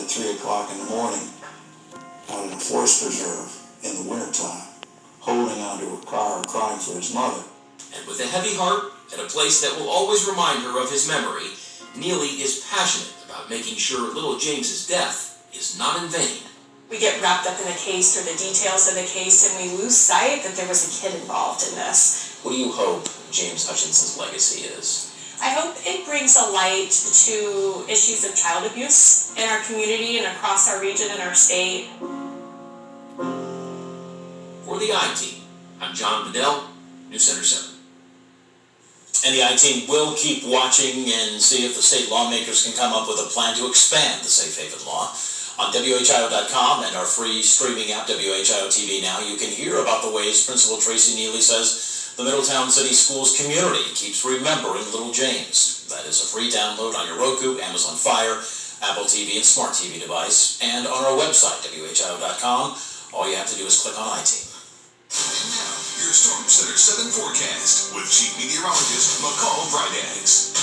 at 3 o'clock in the morning out in a forest preserve in the wintertime, holding onto a car crying for his mother. And with a heavy heart and a place that will always remind her of his memory, Neely is passionate about making sure little James's death is not in vain. We get wrapped up in the case or the details of the case, and we lose sight that there was a kid involved in this. What do you hope James Hutchinson's legacy is? I hope it brings a light to issues of child abuse in our community and across our region and our state. For the I-Team, I'm John Bedell, News Center 7. And the I-Team will keep watching and see if the state lawmakers can come up with a plan to expand the safe haven law. On WHIO.com and our free streaming app, WHIO TV Now, you can hear about the ways Principal Tracy Neely says the Middletown City Schools community keeps remembering little James. That is a free download on your Roku, Amazon Fire, Apple TV, and Smart TV device. And on our website, WHIO.com, all you have to do is click on I-Team. And now, your Storm Center 7 forecast with Chief Meteorologist McCall Vrydaghs.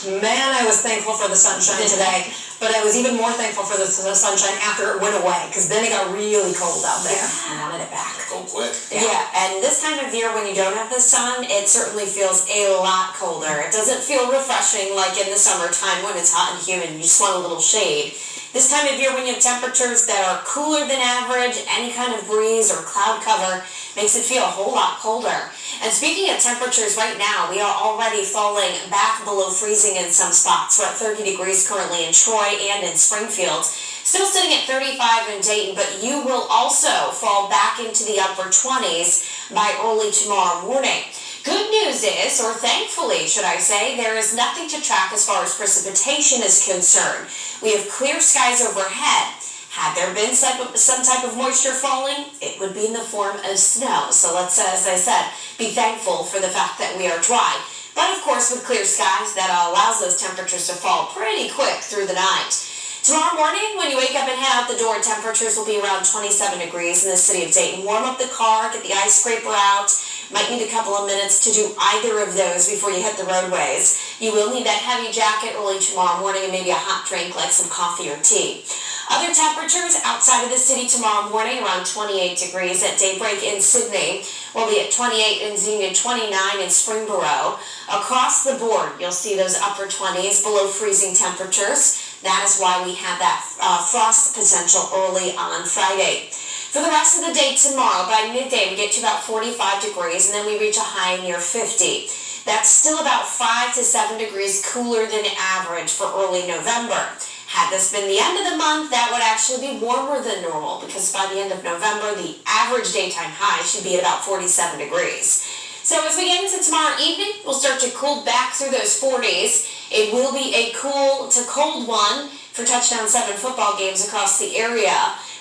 Man, I was thankful for the sunshine today, but I was even more thankful for the sunshine after it went away, because then it got really cold out there. I wanted it back. Go quick. Yeah, and this time of year when you don't have the sun, it certainly feels a lot colder. It doesn't feel refreshing like in the summertime when it's hot and humid and you just want a little shade. This time of year when you have temperatures that are cooler than average, any kind of breeze or cloud cover makes it feel a whole lot colder. And speaking of temperatures right now, we are already falling back below freezing in some spots. We're at 30 degrees currently in Troy and in Springfield. Still sitting at 35 in Dayton, but you will also fall back into the upper 20s by early tomorrow morning. Good news is, or thankfully should I say, there is nothing to track as far as precipitation is concerned. We have clear skies overhead. Had there been some type of moisture falling, it would be in the form of snow. So let's, as I said, be thankful for the fact that we are dry. But of course, with clear skies, that allows those temperatures to fall pretty quick through the night. Tomorrow morning, when you wake up and head out the door, temperatures will be around 27 degrees in the city of Dayton. Warm up the car, get the ice scraper out. Might need a couple of minutes to do either of those before you hit the roadways. You will need that heavy jacket early tomorrow morning and maybe a hot drink like some coffee or tea. Other temperatures outside of the city tomorrow morning, around 28 degrees at daybreak in Sydney. We'll be at 28 in Xenia, 29 in Springboro. Across the board, you'll see those upper 20s, below freezing temperatures. That is why we have that frost potential early on Friday. For the rest of the day tomorrow, by midday, we get to about 45 degrees, and then we reach a high near 50. That's still about 5 to 7 degrees cooler than average for early November. Had this been the end of the month, that would actually be warmer than normal, because by the end of November, the average daytime high should be at about 47 degrees. So as we get into tomorrow evening, we'll start to cool back through those 40s. It will be a cool to cold one for Touchdown 7 football games across the area.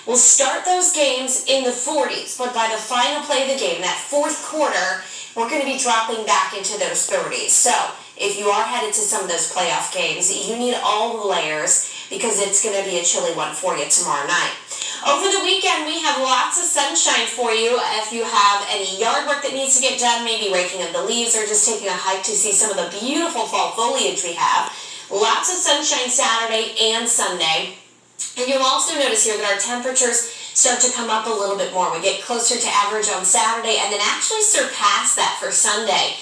We'll start those games in the 40s, but by the final play of the game, that fourth quarter, we're going to be dropping back into those 30s. So if you are headed to some of those playoff games, you need all the layers because it's going to be a chilly one for you tomorrow night. Over the weekend, we have lots of sunshine for you. If you have any yard work that needs to get done, maybe raking up the leaves or just taking a hike to see some of the beautiful fall foliage we have. Lots of sunshine Saturday and Sunday. And you'll also notice here that our temperatures start to come up a little bit more. We get closer to average on Saturday and then actually surpass that for Sunday.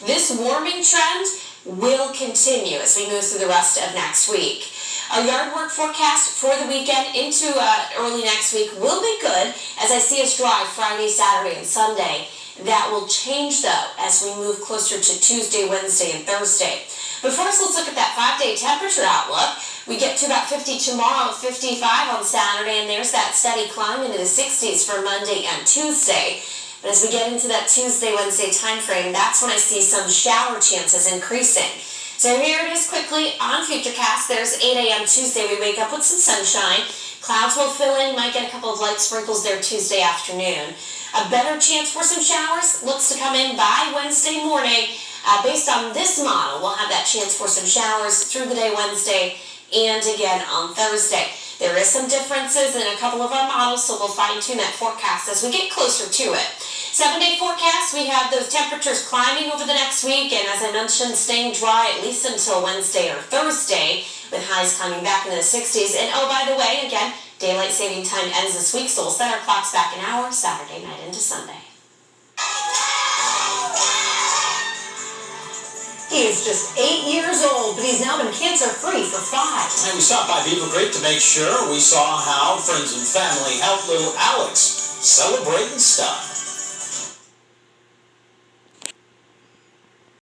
This warming trend will continue as we move through the rest of next week. Our yard work forecast for the weekend into early next week will be good as I see us dry Friday, Saturday, and Sunday. That will change, though, as we move closer to Tuesday, Wednesday, and Thursday. But first, let's look at that 5-day temperature outlook. We get to about 50 tomorrow, 55 on Saturday, and there's that steady climb into the 60s for Monday and Tuesday. But as we get into that Tuesday, Wednesday time frame, that's when I see some shower chances increasing. So here it is quickly on Futurecast. There's 8 a.m. Tuesday. We wake up with some sunshine. Clouds will fill in. Might get a couple of light sprinkles there Tuesday afternoon. A better chance for some showers looks to come in by Wednesday morning. Based on this model, we'll have that chance for some showers through the day Wednesday and again on Thursday. There is some differences in a couple of our models, so we'll fine-tune that forecast as we get closer to it. 7-day forecast, we have those temperatures climbing over the next week, and as I mentioned, staying dry at least until Wednesday or Thursday. with highs climbing back into the 60s. And oh, by the way, again, daylight saving time ends this week, so we'll set our clocks back an hour Saturday night into Sunday. He is just 8 years old, but he's now been cancer-free for 5. And we stopped by Beaver Creek to make sure we saw how friends and family helped little Alex celebrate in style.